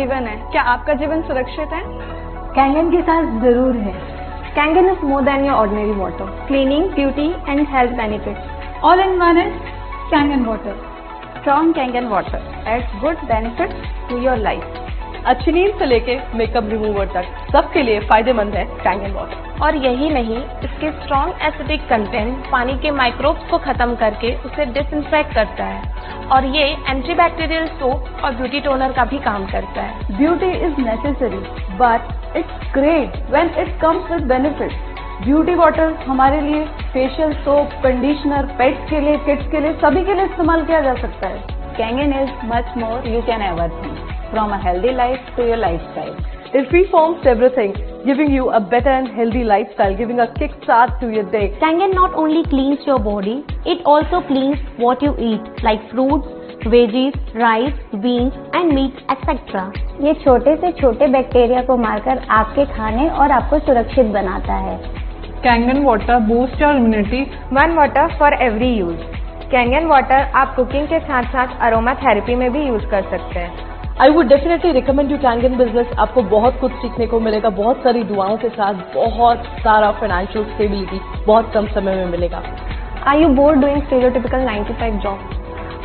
जीवन है, क्या आपका जीवन सुरक्षित है? कैंगन के साथ जरूर है। Kangen is more than your ordinary water, cleaning, beauty and health benefits. All in one is Kangen water. Strong Kangen water aids good benefits to your life. अच्छी नींद से लेके मेकअप रिमूवर तक सबके लिए फायदेमंद है कैंगन वाटर। और यही नहीं, इसके स्ट्रॉन्ग एसिडिक कंटेंट पानी के माइक्रोब्स को खत्म करके उसे डिसइंफेक्ट करता है और ये एंटीबैक्टीरियल सोप और ब्यूटी टोनर का भी काम करता है। Beauty is necessary but it's great when it comes with benefits. Beauty water हमारे लिए फेशियल सोप, कंडीशनर, पेट्स के लिए, किड्स के लिए, सभी के लिए इस्तेमाल किया जा सकता है। Kangen is much more you can ever think, from a healthy life to your lifestyle. It reforms everything, giving you a better and healthy lifestyle, giving a kickstart to your day. Kangen not only cleans your body, it also cleans what you eat, like fruits, veggies, rice, beans and meat, etc. ये छोटे से छोटे bacteria को मारकर आपके खाने और आपको सुरक्षित बनाता है। Kangen water boost your immunity. One water for every use. Kangen water आप कुकिंग के साथ साथ अरोमा थेरेपी में भी यूज कर सकते हैं। I would definitely recommend you Kangen business. आपको बहुत कुछ सीखने को मिलेगा, बहुत सारी दुआओं के साथ बहुत सारा फाइनेंशियल स्टेबिलिटी बहुत कम समय में मिलेगा। Are you bored doing stereotypical 9 to 5 job?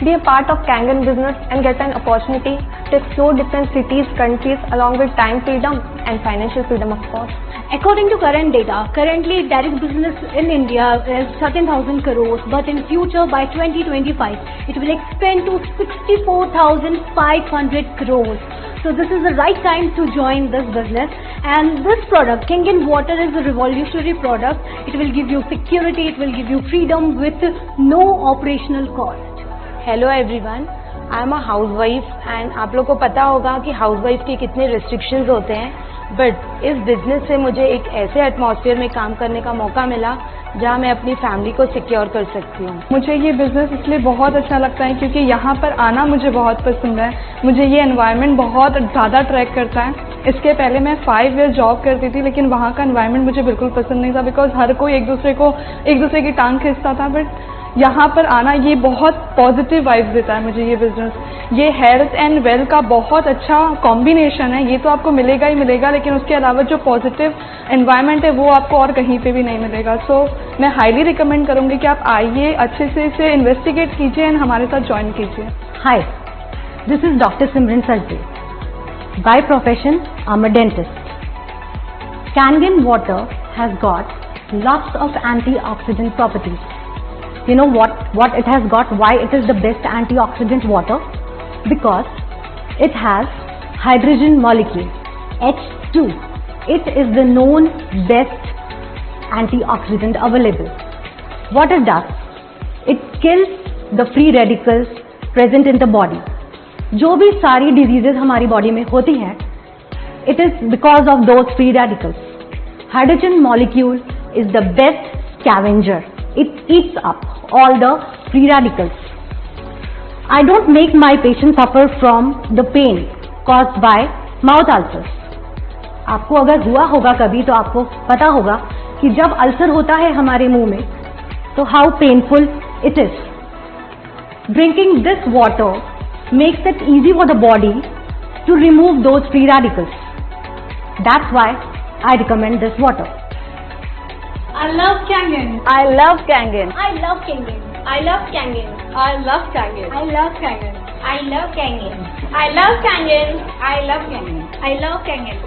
Be a part of Kangen business and get an opportunity to explore different cities, countries along with time freedom and financial freedom of course. According to current data, currently direct business in India is 13,000 crores, but in future by 2025, it will expand to 64,500 crores. So this is the right time to join this business. And this product, Kangen Water, is a revolutionary product. It will give you security, it will give you freedom with no operational cost. Hello everyone, I am a housewife and आप लोग को पता होगा कि housewife के कितने restrictions होते हैं, बट इस बिजनेस से मुझे एक ऐसे एटमॉस्फेयर में काम करने का मौका मिला जहां मैं अपनी फैमिली को सिक्योर कर सकती हूँ। मुझे ये बिजनेस इसलिए बहुत अच्छा लगता है क्योंकि यहाँ पर आना मुझे बहुत पसंद है। मुझे ये एनवायरनमेंट बहुत ज़्यादा अट्रैक्ट करता है। इसके पहले मैं 5 ईयर जॉब करती थी, लेकिन वहाँ का एनवायरनमेंट मुझे बिल्कुल पसंद नहीं था, बिकॉज हर कोई एक दूसरे की टांग खींचता था। बट यहाँ पर आना ये बहुत पॉजिटिव वाइब्स देता है मुझे ये बिजनेस। ये हेल्थ एंड वेल्थ का बहुत अच्छा कॉम्बिनेशन है। ये तो आपको मिलेगा ही मिलेगा, लेकिन उसके अलावा जो पॉजिटिव एनवायरनमेंट है वो आपको और कहीं पे भी नहीं मिलेगा। सो मैं हाईली रिकमेंड करूँगी कि आप आइए, अच्छे से इसे इन्वेस्टिगेट कीजिए एंड हमारे साथ ज्वाइन कीजिए। Hi, this is Dr. Simran Sarji. By profession, I'm a dentist. Kangen water has got lots of antioxidant properties. You know what it has got, why it is the best antioxidant water? Because it has hydrogen molecule H2. It is the known best antioxidant available. What it does, it kills the free radicals present in the body. जो भी सारी diseases हमारी body में होती हैं, it is because of those free radicals. Hydrogen molecule is the best scavenger. It eats up all the free radicals. I don't make my patients suffer from the pain caused by mouth ulcers. आपको अगर हुआ होगा कभी तो आपको पता होगा कि जब अल्सर होता है हमारे मुंह में तो how painful it is. Drinking this water makes it easy for the body to remove those free radicals. That's why I recommend this water. I love Kangen. I love Kangen. I love Kangen. I love Kangen. I love Kangen. I love Kangen. I love Kangen. I love Kangen. I love Kangen. I love Kangen.